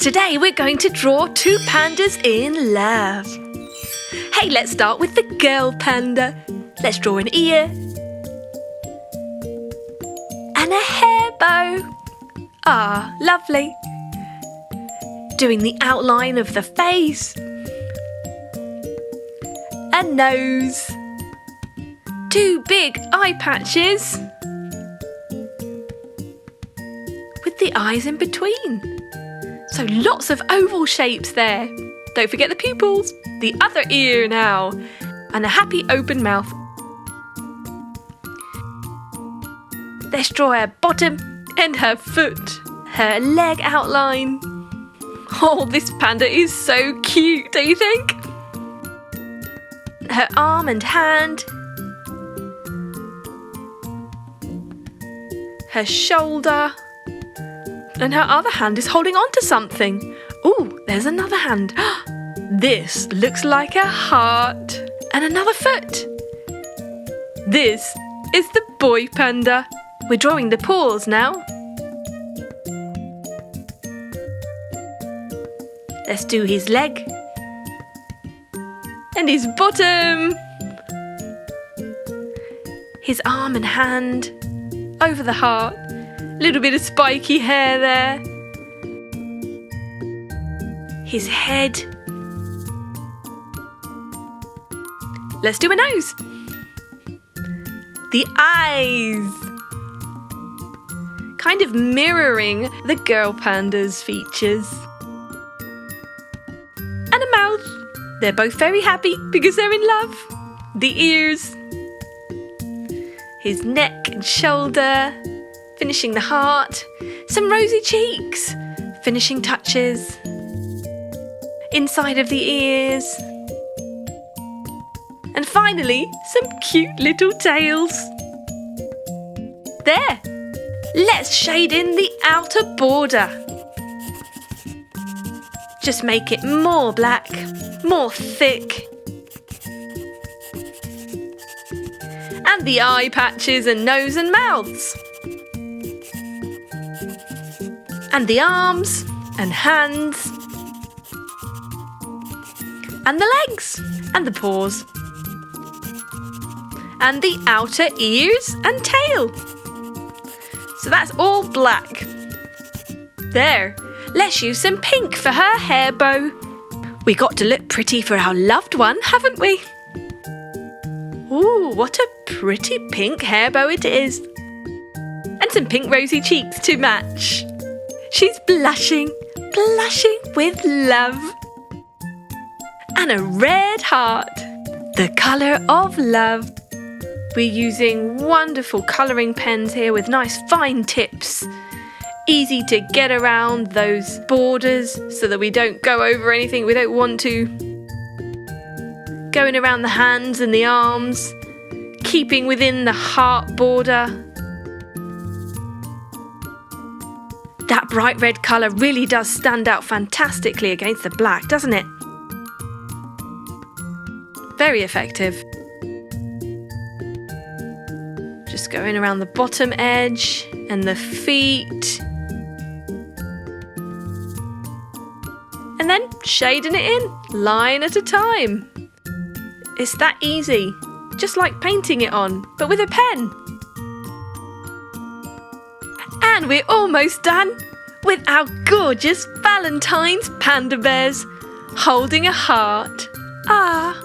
today we're going to draw two pandas in love. Hey, let's start with the girl panda. Let's draw an ear and a hair bow. Ah, lovely. Doing the outline of the face, a nose, two big eye patches with the eyes in between. So lots of oval shapes there. Don't forget the pupils, the other ear now, and a happy open mouth. Let's draw her bottom and her foot, her leg outline. Oh, this panda is so cute, don't you think? Her arm and hand, her shoulder, and her other hand is holding on to something. Ooh, there's another hand. This looks like a heart. And another foot. This is the boy panda. We're drawing the paws now. Let's do his leg. And his bottom. His arm and hand over the heart. Little bit of spiky hair there. His head. Let's do a nose. The eyes. Kind of mirroring the girl panda's features. And a mouth. They're both very happy because they're in love. The ears. His neck and shoulder. Finishing the heart. Some rosy cheeks. Finishing touches. Inside of the ears. And finally, some cute little tails. There. Let's shade in the outer border. Just make it more black, more thick. And the eye patches and nose and mouths. And the arms and hands. And the legs and the paws. And the outer ears and tail. So that's all black. There, let's use some pink for her hair bow. We got to look pretty for our loved one, haven't we? Ooh, what a pretty pink hair bow it is. And some pink rosy cheeks to match. She's blushing, blushing with love. And a red heart, the colour of love. We're using wonderful colouring pens here with nice fine tips. Easy to get around those borders so that we don't go over anything we don't want to. Going around the hands and the arms, keeping within the heart border. That bright red colour really does stand out fantastically against the black, doesn't it? Very effective. Just going around the bottom edge and the feet. And then shading it in, line at a time. It's that easy, just like painting it on, but with a pen. And we're almost done with our gorgeous Valentine's panda bears holding a heart. Ah!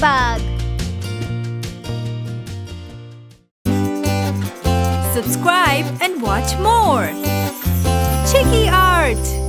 ladybug. Subscribe and watch more. Chiki Art!